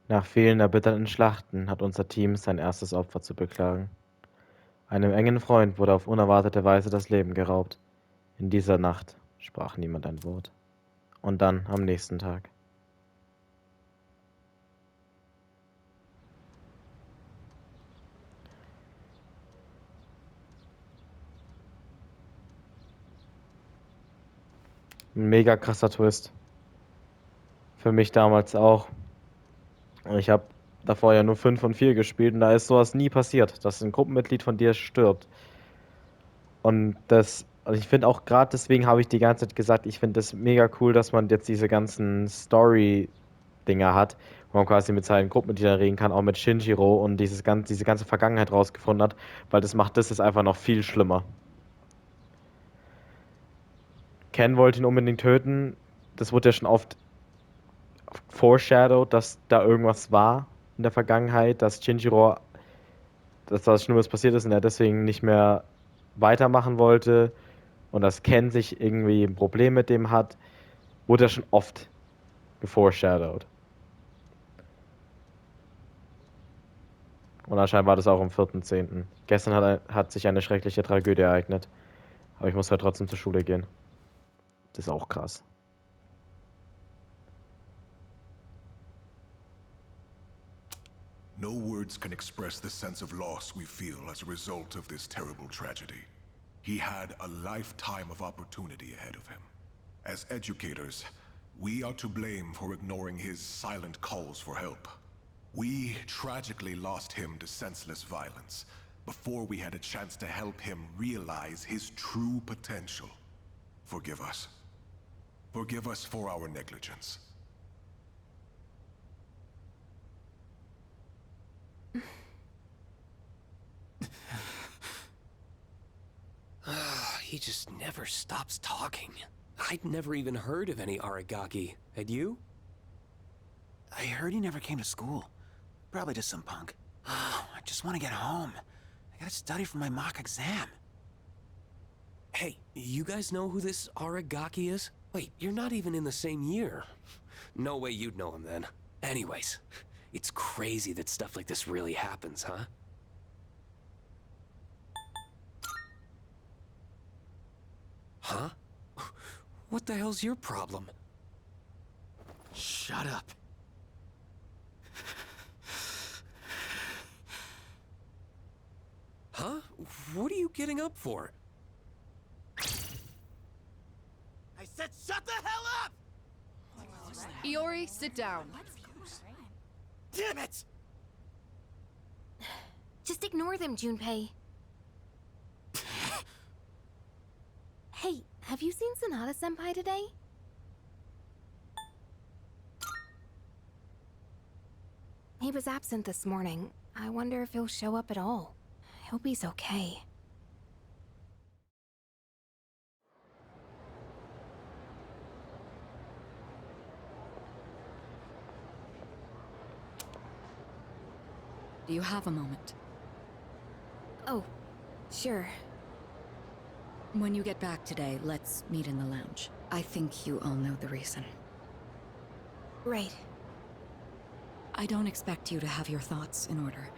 Nach vielen erbitterten Schlachten hat unser Team sein erstes Opfer zu beklagen. Einem engen Freund wurde auf unerwartete Weise das Leben geraubt. In dieser Nacht sprach niemand ein Wort. Und dann am nächsten Tag. Ein mega krasser Twist. Für mich damals auch. Ich habe davor ja nur 5 und 4 gespielt und da ist sowas nie passiert, dass ein Gruppenmitglied von dir stirbt. Und also ich finde auch gerade deswegen habe ich die ganze Zeit gesagt, ich finde das mega cool, dass man jetzt diese ganzen Story-Dinger hat, wo man quasi mit seinen Gruppenmitgliedern reden kann, auch mit Shinjiro und diese ganze Vergangenheit rausgefunden hat, weil das macht das jetzt einfach noch viel schlimmer. Ken wollte ihn unbedingt töten. Das wurde ja schon oft foreshadowed, dass da irgendwas war in der Vergangenheit, dass Shinjiro, dass was Schlimmes passiert ist und er deswegen nicht mehr weitermachen wollte und dass Ken sich irgendwie ein Problem mit dem hat, wurde ja schon oft geforeshadowed. Und anscheinend war das auch am 4.10. Gestern hat sich eine schreckliche Tragödie ereignet. Aber ich muss halt trotzdem zur Schule gehen. Das ist auch krass. No words can express the sense of loss we feel as a result of this terrible tragedy. He had a lifetime of opportunity ahead of him. As educators, we are to blame for ignoring his silent calls for help. We tragically lost him to senseless violence before we had a chance to help him realize his true potential. Forgive us. Forgive us for our negligence. He just never stops talking. I'd never even heard of any Aragaki. Had you? I heard he never came to school. Probably just some punk. I just want to get home. I gotta study for my mock exam. Hey, you guys know who this Aragaki is? Wait, you're not even in the same year. No way you'd know him then. Anyways, it's crazy that stuff like this really happens, huh? Huh? What the hell's your problem? Shut up. Huh? What are you getting up for? I said shut the hell up! Iori, sit down. Damn it! Just ignore them, Junpei. Hey, have you seen Sonata-senpai today? He was absent this morning. I wonder if he'll show up at all. I hope he's okay. Do you have a moment? Oh, sure. When you get back today, let's meet in the lounge. I think you all know the reason. Right. I don't expect you to have your thoughts in order.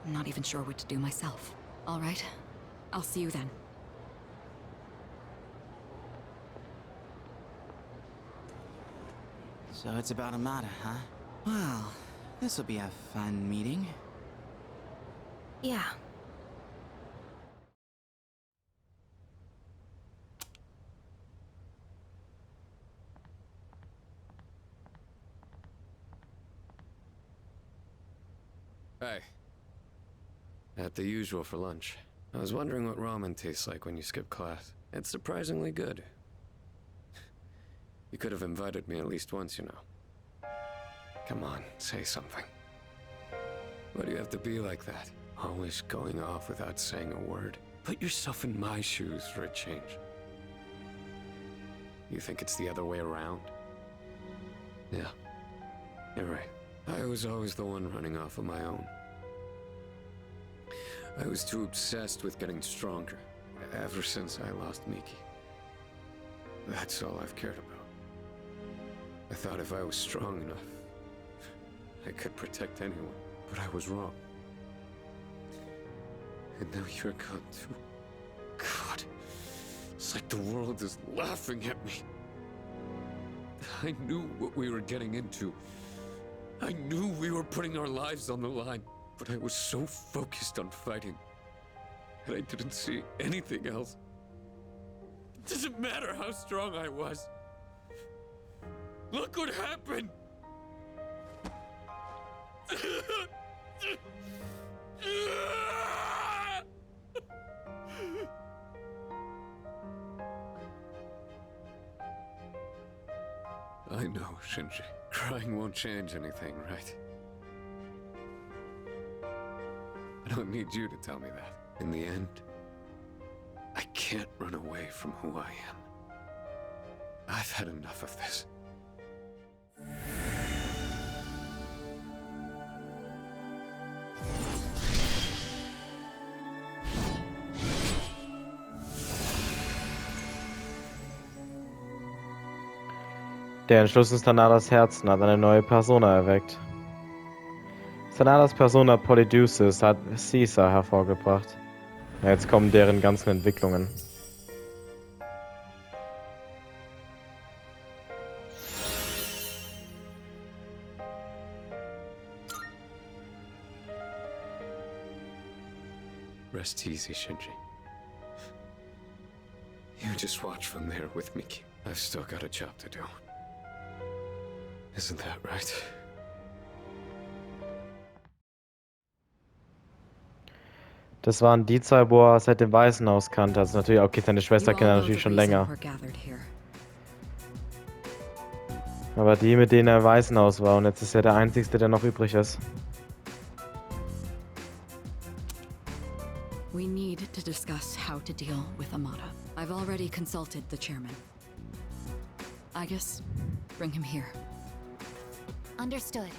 I'm not even sure what to do myself. All right? I'll see you then. So it's about Amada, huh? Well, this'll be a fun meeting. Yeah. Hey. At the usual for lunch. I was wondering what ramen tastes like when you skip class. It's surprisingly good. You could have invited me at least once, you know. Come on, say something. Why do you have to be like that? Always going off without saying a word. Put yourself in my shoes for a change. You think it's the other way around? Yeah, you're right. I was always the one running off on my own. I was too obsessed with getting stronger, ever since I lost Miki. That's all I've cared about. I thought if I was strong enough, I could protect anyone, but I was wrong. And now you're gone too. God, it's like the world is laughing at me. I knew what we were getting into. I knew we were putting our lives on the line, but I was so focused on fighting that I didn't see anything else. It doesn't matter how strong I was. Look what happened! I know, Shinji. Crying won't change anything, right? I don't need you to tell me that. In the end, I can't run away from who I am. I've had enough of this. Der Entschluss in Sanadas Herzen hat eine neue Persona erweckt. Sanadas Persona Polydeuces hat Caesar hervorgebracht. Ja, jetzt kommen deren ganzen Entwicklungen. Rest easy, Shinji. You just watch from there with Miki. I've still got a job to do. Isn't that right? Das waren die zwei, wo er seit dem Waisenhaus kannte. Also natürlich, okay, seine Schwester kennt er natürlich schon länger. Aber die, mit denen er im Waisenhaus war. Und jetzt ist er der Einzige, der noch übrig ist. We need to discuss how to deal with Amada. I've already consulted the chairman. I guess bring him here. Understood.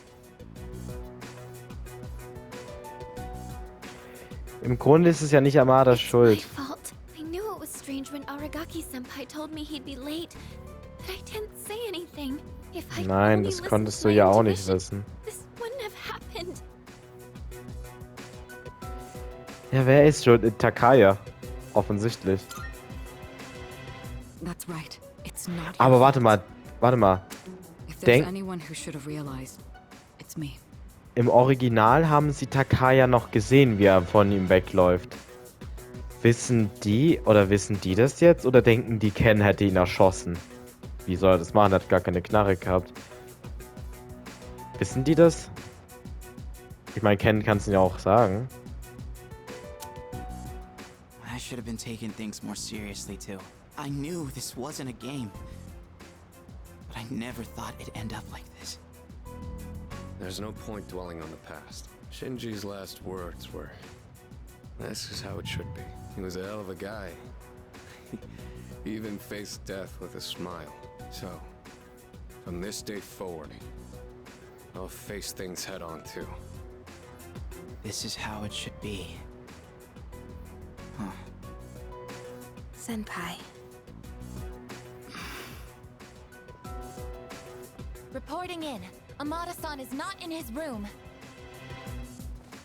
Im Grunde ist es ja nicht Amadas Schuld. My fault. I knew it was strange when Aragaki-senpai told me he'd be late, but I didn't say anything. If I Nein, only das listened konntest to du my ja auch nicht intuition, wissen. this wouldn't have happened. Ja, wer ist schuld? Takaya. Offensichtlich. That's right. It's not Aber your warte fault. mal. If there's Denk- anyone who should have realized, it's me. Im Original haben sie Takaya noch gesehen, wie er von ihm wegläuft. Wissen die das jetzt? Oder denken die, Ken hätte ihn erschossen? Wie soll er das machen? Er hat gar keine Knarre gehabt. Wissen die das? Ich meine, Ken kann es ja auch sagen. I should have been taking things more seriously too. I knew this wasn't a game. But I never thought it'd end up like this. There's no point dwelling on the past. Shinji's last words were, "This is how it should be." He was a hell of a guy. He even faced death with a smile. So, from this day forward, I'll face things head on too. This is how it should be. Huh. Senpai. Reporting in. Amada-san is not in his room.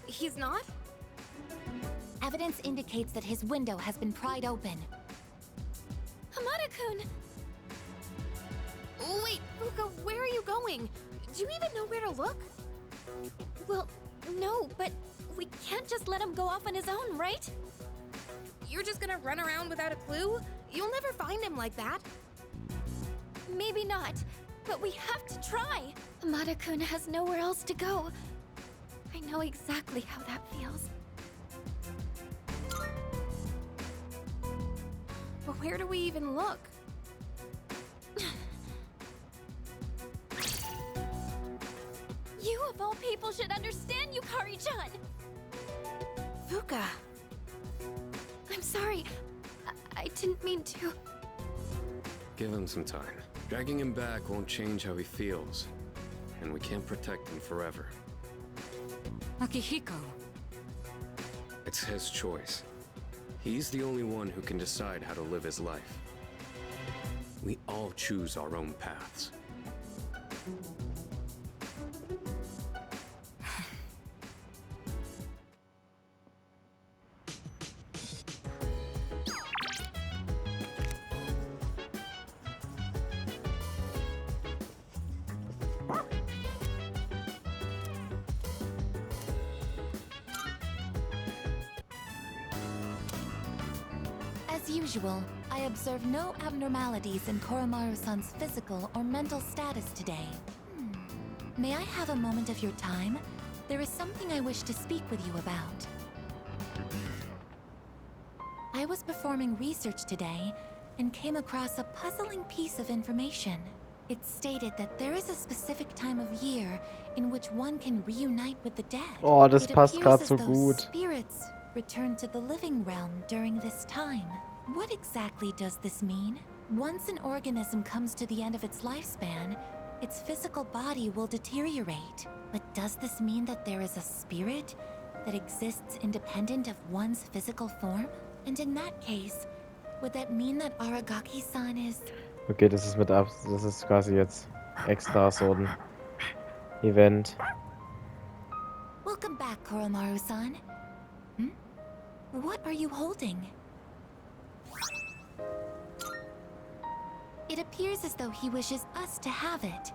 He's not? Evidence indicates that his window has been pried open. Hamada-kun! Wait, Fuka, where are you going? Do you even know where to look? Well, no, but we can't just let him go off on his own, right? You're just gonna run around without a clue? You'll never find him like that. Maybe not, but we have to try. Amada-kun has nowhere else to go. I know exactly how that feels. But where do we even look? You of all people should understand, Yukari-chan! Fuka. I'm sorry. I didn't mean to. Give him some time. Dragging him back won't change how he feels. And we can't protect him forever. Akihiko. It's his choice. He's the only one who can decide how to live his life. We all choose our own paths. usual, I observe no abnormalities in Koromaru-san's physical or mental status today. May I have a moment of your time? There is something I wish to speak with you about. I was performing research today and came across a puzzling piece of information. It stated that there is a specific time of year in which one can reunite with the dead. Oh, das It passt appears gerade as so though gut. spirits return to the living realm during this time. What exactly does this mean? Once an organism comes to the end of its lifespan, its physical body will deteriorate. But does this mean that there is a spirit that exists independent of one's physical form? And in that case, would that mean that Aragaki-san is... Okay, das ist quasi jetzt extra so ein Event. Welcome back, Koromaru-san. What are you holding? It appears as though he wishes us to have it.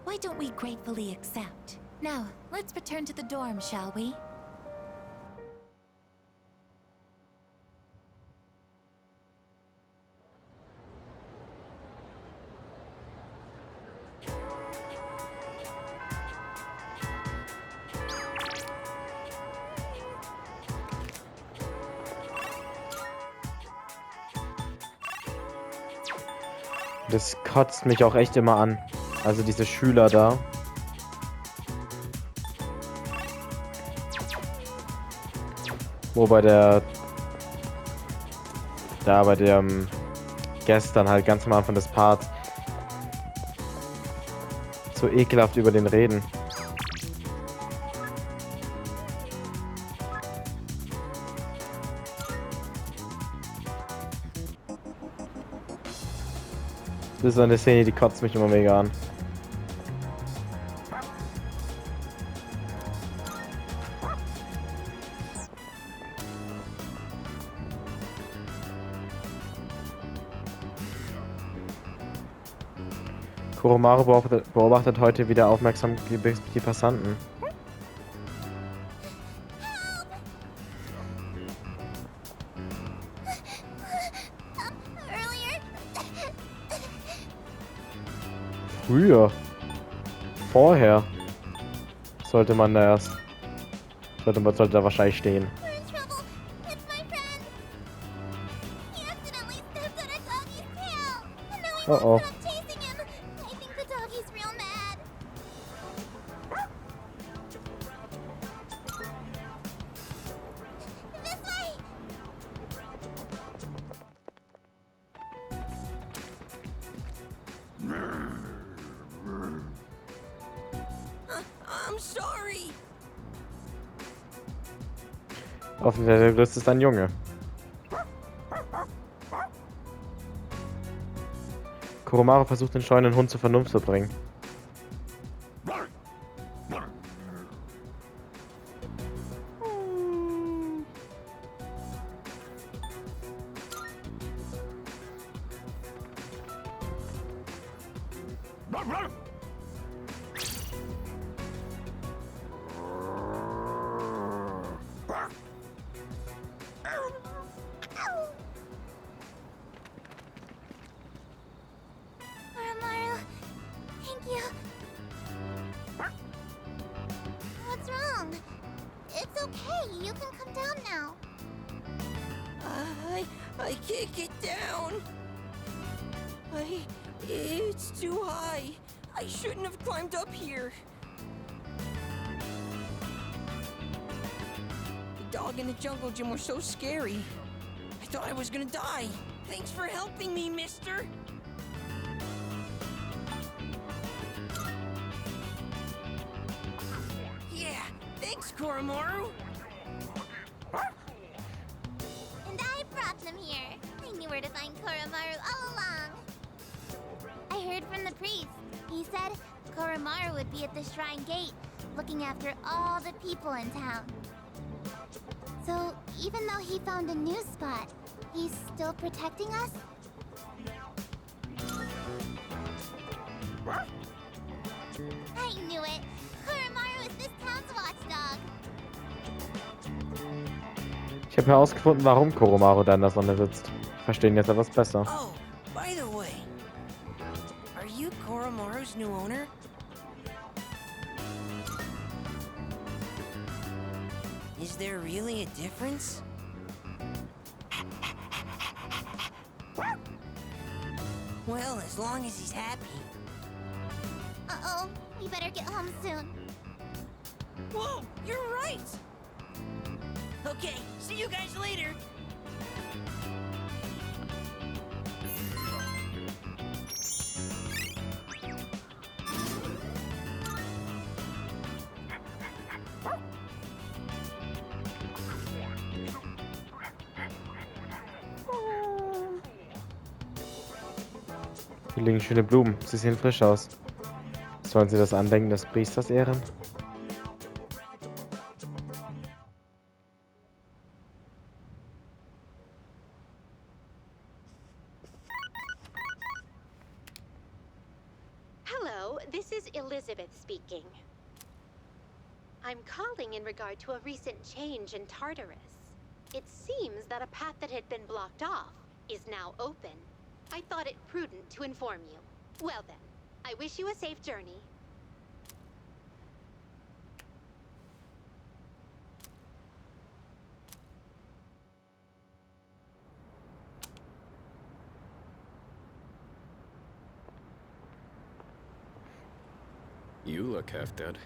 Why don't we gratefully accept? Now, let's return to the dorm, shall we? Das kotzt mich auch echt immer an. Also diese Schüler da. Wo bei dem gestern halt ganz am Anfang des Parts so ekelhaft über den reden. Das ist so eine Szene, die kotzt mich immer mega an. Koromaru beobachtet heute wieder aufmerksam die Passanten. Früher. Vorher. Sollte man da erst. Sollte da wahrscheinlich stehen. We're in trouble. It's my friend. He accidentally stepped on a doggy's tail. And now I Uh oh. won't stop chasing him. I think the doggy's real mad. This way. I'm sorry. Offensichtlich der größte ist ein Junge. Koromaru versucht den scheuenden Hund zur Vernunft zu bringen. Koromaru, thank you. What's wrong? It's okay. You can come down now. I can't get down. It's too high. I shouldn't have climbed up here. The dog and the jungle gym were so scary. I thought I was gonna die. Thanks for helping me, mister. Yeah, thanks, Koromaru. And I brought them here. I knew where to find Koromaru all along. I heard from the priest. He said Koromaru would be at the shrine gate, looking after all the people in town. So, even though he found a new spot, he's still protecting us? I knew it! Koromaru is this town's watchdog! Ich habe herausgefunden, warum Koromaru da in der Sonne sitzt. Verstehen jetzt etwas besser. Oh, by the way, are you Koromaru's new owner? Is there really a difference? Well, as long as he's happy. Uh-oh, we better get home soon. Whoa, you're right! Okay, see you guys later. Hier liegen schöne Blumen. Sie sehen frisch aus. Sollen sie das Andenken des Priesters ehren? Hello, this is Elizabeth speaking. I'm calling in regard to a recent change in Tartarus. It seems that a path that had been blocked off is now open. I thought it prudent to inform you. Well then, I wish you a safe journey. You look half dead.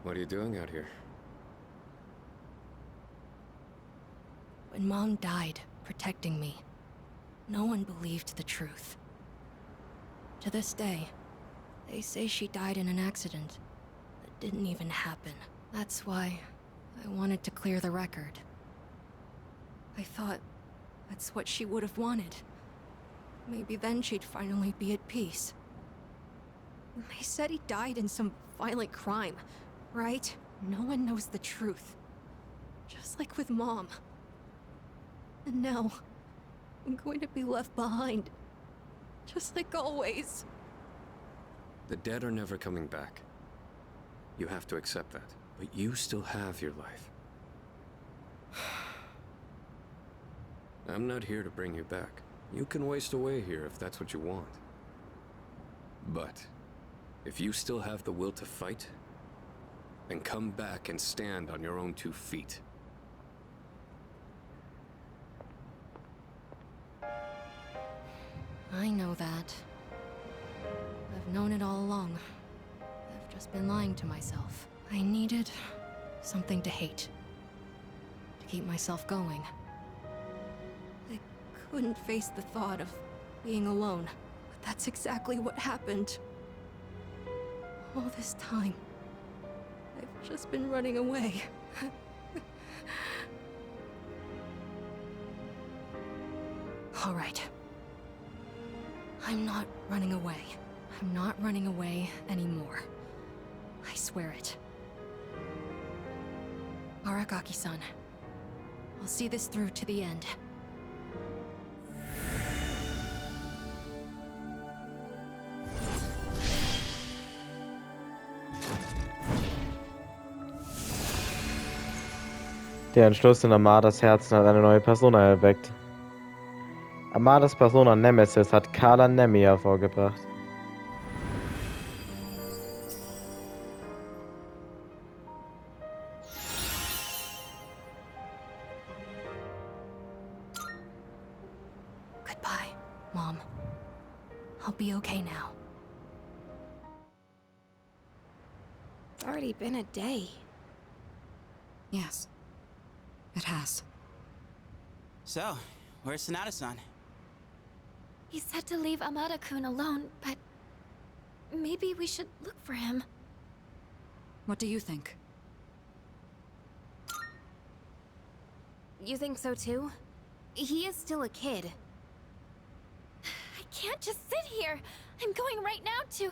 What are you doing out here? When Mom died, protecting me, no one believed the truth. To this day, they say she died in an accident that didn't even happen. That's why I wanted to clear the record. I thought that's what she would have wanted. Maybe then she'd finally be at peace. They said he died in some violent crime, right? No one knows the truth. Just like with Mom. And now, I'm going to be left behind. Just like always. The dead are never coming back. You have to accept that. But you still have your life. I'm not here to bring you back. You can waste away here if that's what you want. But if you still have the will to fight, then come back and stand on your own 2 feet. I know that. I've known it all along. I've just been lying to myself. I needed something to hate. To keep myself going. I couldn't face the thought of being alone. But that's exactly what happened. All this time, I've just been running away. All right. I'm not running away. I'm not running away anymore. I swear it. Aragaki-san, I'll see this through to the end. Der Entschluss in Amadas Herzen hat eine neue Persona erweckt. Amadas Persona Nemesis hat Carla Nemi hervorgebracht. Goodbye, Mom. I'll be okay now. It's already been a day. Yes, it has. So, where's Sonata-san? He said to leave Amada-kun alone, but maybe we should look for him. What do you think? You think so too? He is still a kid. I can't just sit here. I'm going right now to...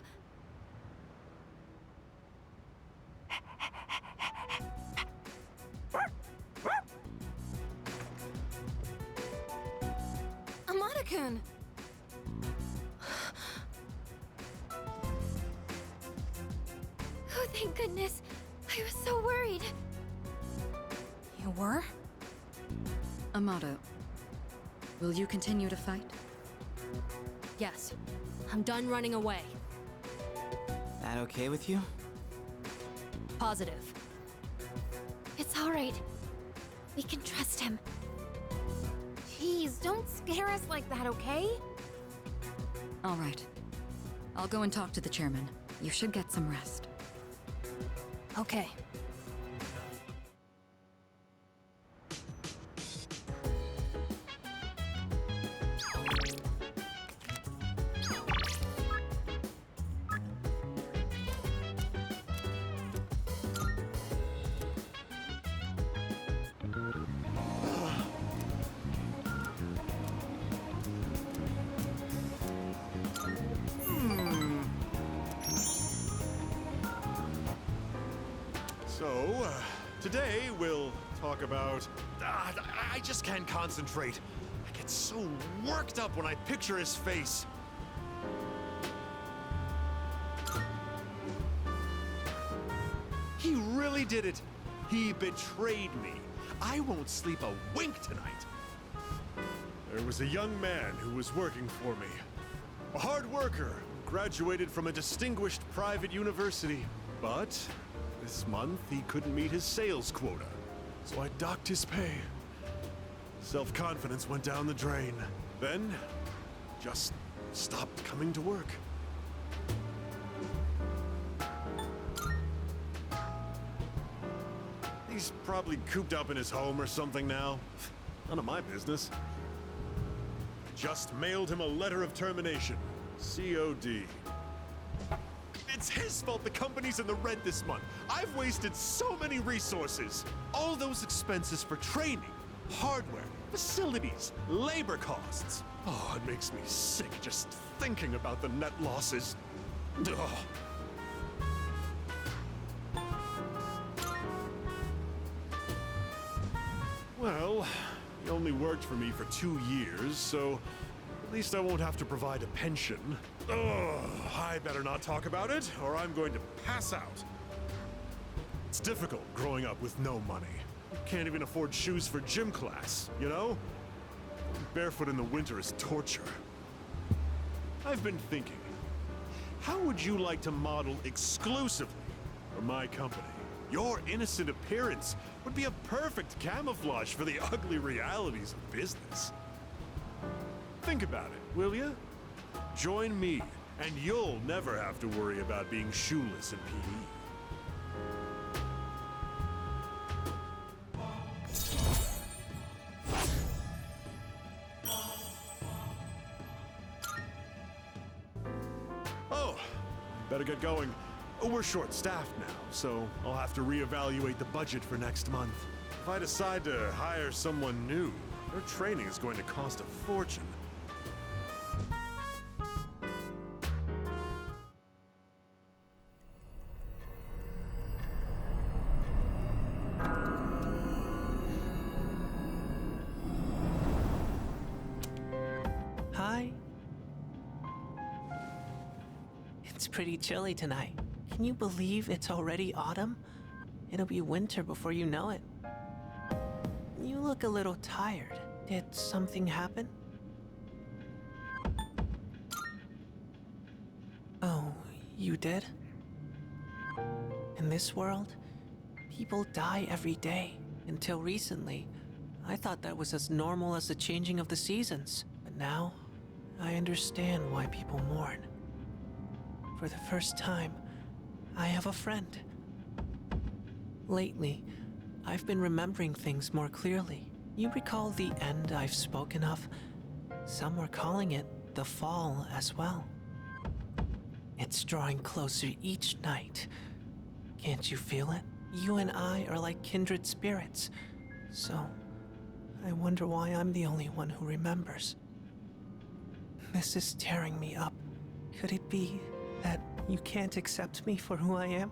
Amada-kun! Oh, thank goodness. I was so worried. You were? Amato, will you continue to fight? Yes. I'm done running away. That okay with you? Positive. It's all right. We can trust him. Jeez, don't scare us like that, okay? All right. I'll go and talk to the chairman. You should get some rest. Okay. So, today we'll talk about... I just can't concentrate. I get so worked up when I picture his face. He really did it. He betrayed me. I won't sleep a wink tonight. There was a young man who was working for me. A hard worker, graduated from a distinguished private university. But this month he couldn't meet his sales quota, so I docked his pay. Self-confidence went down the drain. Then, just stopped coming to work. He's probably cooped up in his home or something now. None of my business. Just mailed him a letter of termination. COD. It's his fault the company's in the red this month. I've wasted so many resources. All those expenses for training, hardware, facilities, labor costs. Oh, it makes me sick just thinking about the net losses. Ugh. Well, he only worked for me for 2 years, so at least I won't have to provide a pension. Ugh, I better not talk about it, or I'm going to pass out. It's difficult growing up with no money. You can't even afford shoes for gym class, you know? Barefoot in the winter is torture. I've been thinking, how would you like to model exclusively for my company? Your innocent appearance would be a perfect camouflage for the ugly realities of business. Think about it, will you? Join me, and you'll never have to worry about being shoeless in PE. Oh, better get going. We're short-staffed now, so I'll have to reevaluate the budget for next month. If I decide to hire someone new, their training is going to cost a fortune. Hi. It's pretty chilly tonight. Can you believe it's already autumn? It'll be winter before you know it. You look a little tired. Did something happen? Oh, you did? In this world, people die every day. Until recently, I thought that was as normal as the changing of the seasons. But now, I understand why people mourn. For the first time, I have a friend. Lately, I've been remembering things more clearly. You recall the end I've spoken of? Some were calling it the fall as well. It's drawing closer each night. Can't you feel it? You and I are like kindred spirits. So, I wonder why I'm the only one who remembers. This is tearing me up. Could it be that you can't accept me for who I am?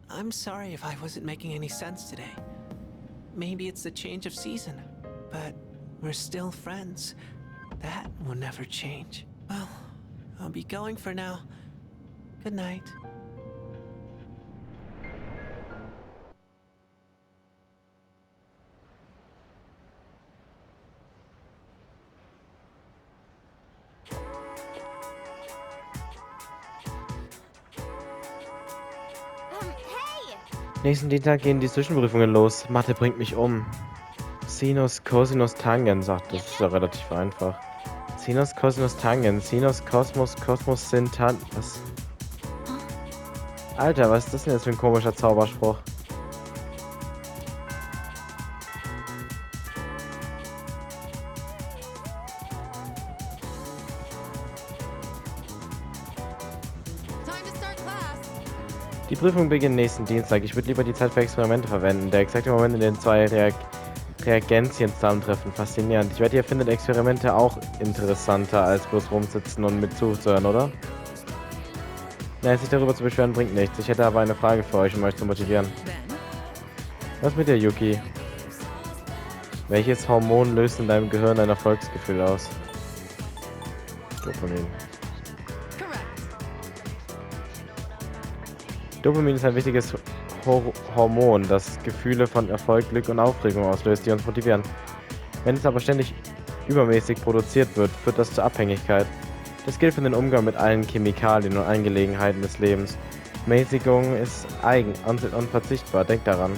I'm sorry if I wasn't making any sense today. Maybe it's the change of season, but We're still friends. That will never change. Well, I'll be going for now. Good night. Hey! Nächsten Dienstag gehen die Zwischenprüfungen los. Mathe bringt mich um. Sinus, Cosinus, Tangens. Ach, das ist ja relativ einfach. Sinus, Cosinus, Tangens. Sinus, Kosmos, Kosmos, Sin, Tan... Was? Alter, was ist das denn jetzt für ein komischer Zauberspruch? Die Prüfung beginnt nächsten Dienstag. Ich würde lieber die Zeit für Experimente verwenden. Der exakte Moment, in dem zwei Reagenzien zusammentreffen. Faszinierend. Ich wette, ihr findet Experimente auch interessanter, als bloß rumsitzen und mit zuzuhören, oder? Naja, sich darüber zu beschweren, bringt nichts. Ich hätte aber eine Frage für euch, um euch zu motivieren. Was mit dir, Yuki? Welches Hormon löst in deinem Gehirn ein Erfolgsgefühl aus? Dopamin. Dopamin ist ein wichtiges Hormon, das Gefühle von Erfolg, Glück und Aufregung auslöst, die uns motivieren. Wenn es aber ständig übermäßig produziert wird, führt das zur Abhängigkeit. Das gilt für den Umgang mit allen Chemikalien und Angelegenheiten des Lebens. Mäßigung ist eigen und unverzichtbar, denkt daran.